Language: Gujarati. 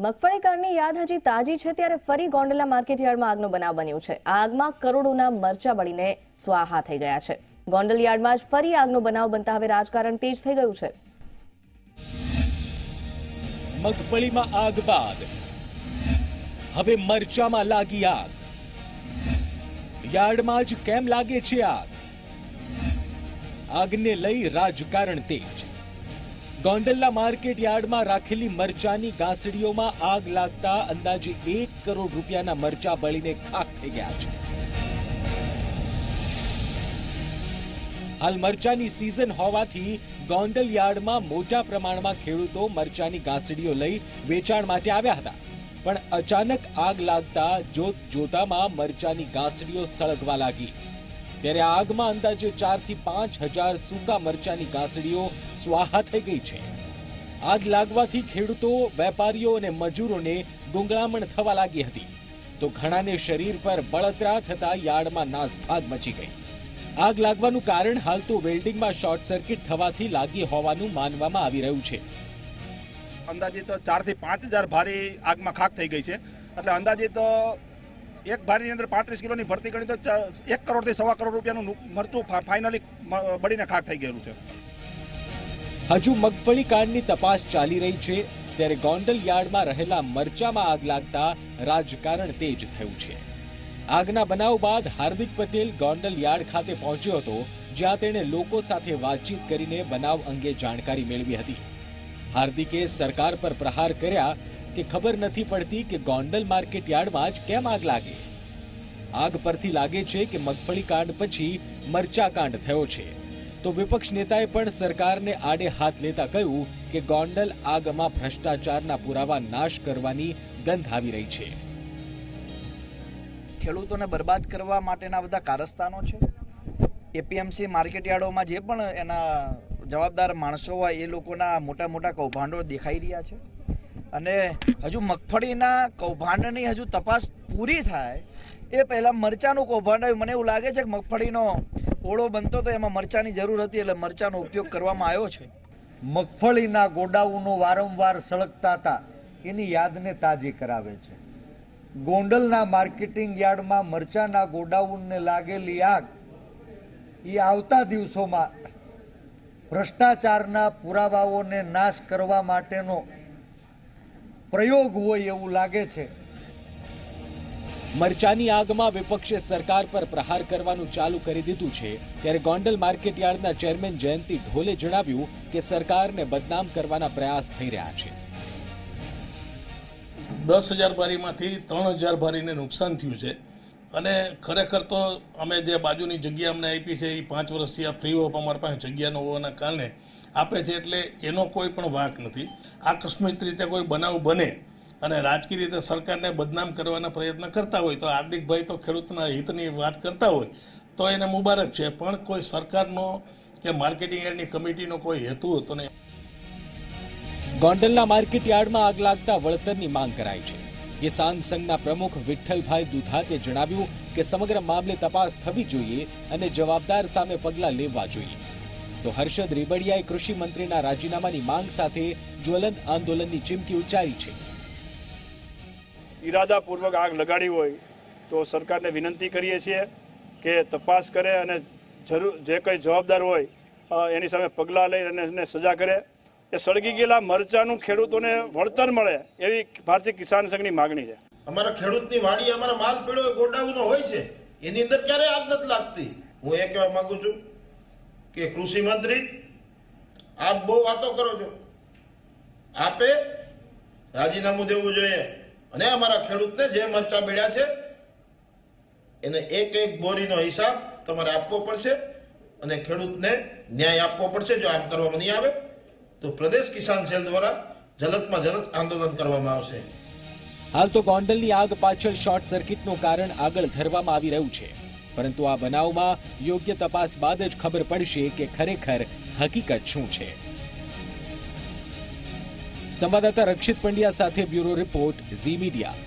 મગફળી કાંડની યાદ હજી તાજી છે ત્યારે ફરી ગોંડલના માર્કેટયાર્ડમાં આગનો બનાવ બન્યો છે। આ આગમાં કરોડોના મરચા બળીને સ્વાહા થઈ ગયા છે। ગોંડલ યાર્ડમાં જ ફરી આગનો બનાવ બનતા હવે રાજકારણ તેજ થઈ ગયું છે। મગફળીમાં આગ બાદ હવે મરચામાં લાગી આગ। યાર્ડમાં જ કેમ લાગે છે આગ? આગને લઈ રાજકારણ તેજ। ગોંડલના માર્કેટ યાર્ડમાં રાખેલી મરચાની ગાંસડીઓમાં આગ લાગતા અંદાજે 1 કરોડ રૂપિયાના મરચા બળીને ખાખ થઈ ગયા છે। હાલ મરચાની સીઝન હોવાથી ગોંડલ યાર્ડમાં મોટા પ્રમાણમાં ખેડૂતો મરચાની ગાંસડીઓ લઈ વેચાણ માટે આવ્યા હતા, પણ અચાનક આગ લાગતા જોતામાં મરચાની ગાંસડીઓ સળગવા લાગી। ત્યારે આગમાં અંદાજે 4 થી 5 હજાર સૂકા મરચાની ગાંસડીઓ સ્વાહા થઈ ગઈ છે। આગ લાગવાથી ખેડૂતો, વેપારીઓ અને મજૂરોને ગુંગળામણ થવા લાગી હતી, તો ઘણાને શરીર પર બળતરા થતા યાર્ડમાં નાસભાગ મચી ગઈ। આગ લાગવાનું કારણ હાલ તો વેલ્ડિંગમાં શોર્ટ સર્કિટ થવાથી લાગી હોવાનું માનવામાં આવી રહ્યું છે। અંદાજે તો 4 થી 5 હજાર ભારી આગમાં ખાખ થઈ ગઈ છે, એટલે અંદાજે તો એક ભારીની અંદર 35 કિલોની ભરતી ગણી તો 1 કરોડ થી 1.25 કરોડ રૂપિયાનું મરચું ફાઇનલી બળીને ખાખ થઈ ગયેલું છે। હજુ મગફળી કાંડની તપાસ ચાલી રહી છે, ત્યારે ગોંડલ યાર્ડમાં રહેલા મરચામાં આગ લાગતા રાજકારણ તેજ થયું છે। આગના બનાવ બાદ હાર્દિક પટેલ ગોંડલ યાર્ડ ખાતે પહોંચ્યો હતો, જ્યાં તેણે લોકો સાથે વાતચીત કરીને બનાવ અંગે જાણકારી મેળવી હતી। હાર્દિકે સરકાર પર પ્રહાર કર્યા કે ખબર નથી પડતી કે ગોંડલ માર્કેટ યાર્ડમાં જ કેમ આગ લાગે। આગ પરથી લાગે છે કે મગફળી કાંડ પછી મરચા કાંડ થયો છે, તો વિપક્ષ નેતાએ પણ સરકારને આડે હાથ લેતા કહ્યું કે ગોંડલ આગમાં ભ્રષ્ટાચારના પુરાવા નાશ કરવાની ગંધ આવી રહી છે। ખેડૂતોને બરબાદ કરવા માટેના બધા કારસ્તાનો છે। એપીએમસી માર્કેટ યાર્ડોમાં જે પણ એના જવાબદાર માણસો હોય એ લોકોના મોટા મોટા કૌભાંડો દેખાઈ રહ્યા છે, અને હજુ મગફળીના કૌભાંડની હજુ તપાસ પૂરી થાય એ પહેલા મરચાનું કૌભાંડ આવ્યું। મને એવું લાગે છે કે મગફળીનો ઓળો બનતો તો એમાં મરચાની જરૂર હતી, એટલે મરચાનો ઉપયોગ કરવામાં આવ્યો છે। મગફળીના ગોડાઉનો વારંવાર સળગતા હતા એની યાદને તાજી કરાવે છે। ગોંડલના માર્કેટિંગ યાર્ડમાં મરચાના ગોડાઉનને લાગેલી આગ એ આવતા દિવસોમાં ભ્રષ્ટાચારના પુરાવાઓને નાશ કરવા માટેનો પ્રયોગ હોય એવું લાગે છે। મરચાની આગમાં વિપક્ષે સરકાર પર પ્રહાર કરવાનું ચાલુ કરી દીધું છે, ત્યારે ગોંડલ માર્કેટ યાર્ડના ચેરમેન જયંતિ ઢોલે જણાવ્યું કે સરકારને બદનામ કરવાના પ્રયાસ થઈ રહ્યા છે। 10,000 ભારીમાંથી 3,000 ભારીને નુકસાન થયું છે, અને ખરેખર તો અમે જે બાજુની જગ્યા અમને આપી છે એ 5 વર્ષથી આ ફ્રી ઓફ અમારી પાસે જગ્યા ન હોવાના કારણે આપે છે, એટલે એનો કોઈ પણ વાંક નથી। આકસ્મિક રીતે કોઈ બનાવ બને અને રાજકીય રીતે સરકારને બદનામ કરવાના પ્રયત્ન કરતા હોય તો હાર્દિકભાઈ તો ખેડૂતના હિતની વાત કરતા હોય તો એને મુબારક છે, પણ કોઈ સરકારનો કે માર્કેટિંગ યાર્ડની કમિટીનો કોઈ હેતુ હતો નહીં। ગોંડલના માર્કેટ યાર્ડમાં આગ લાગતા વળતરની માંગ કરાઈ છે। કિસાન સંઘના પ્રમુખ વિઠ્ઠલભાઈ દુધાતે જણાવ્યું કે સમગ્ર મામલે તપાસ થવી જોઈએ અને જવાબદાર સામે પગલાં લેવા જોઈએ, તો હર્ષદ રીબડિયાએ કૃષિ મંત્રીના રાજીનામાની માંગ સાથે જ્વલંત આંદોલનની ચીમકી ઉચ્ચારી છે। ઈરાદાપૂર્વક આગ લગાડી હોય તો સરકારને વિનંતી કરીએ છીએ કે તપાસ કરે અને જે કંઈ જવાબદાર હોય એની સામે પગલાં લઈ અને એને સજા કરે। એ સળગી ગયેલા મરચાનું ખેડૂતોને વળતર મળે એવી ભારતીય કિસાન સંઘની માગણી છે। અમારા ખેડૂતની વાડી અમારા માલ પડ્યો ગોડાઉનો હોય છે, એની અંદર ક્યારે આગ નથી લાગતી। હું એ કહેવા માંગુ છું કે કૃષિ મંત્રી આપ બહુ વાતો કરો છો, આપે રાજીનામું દેવું જોઈએ અને અમારા ખેડૂતને જે મરચા બેડ્યા છે એને એક બોરીનો હિસાબ તમારે આપવો પડશે અને ખેડૂતને ન્યાય આપવો પડશે। જો આમ કરવામાં નહીં આવે તો પ્રદેશ કિસાન સેલ દ્વારા જલદમાં જલદ આંદોલન કરવામાં આવશે। હાલ તો ગોંડલની આગ પાછળ શોર્ટ સર્કિટનું કારણ આગળ ધરવામાં આવી રહ્યું છે, પરંતુ આ બનાવમાં યોગ્ય તપાસ બાદ જ ખબર પડશે કે ખરેખર હકીકત શું છે। સંવાદદાતા રક્ષિત પંડ્યા સાથે બ્યુરો રિપોર્ટ, ઝી મીડિયા।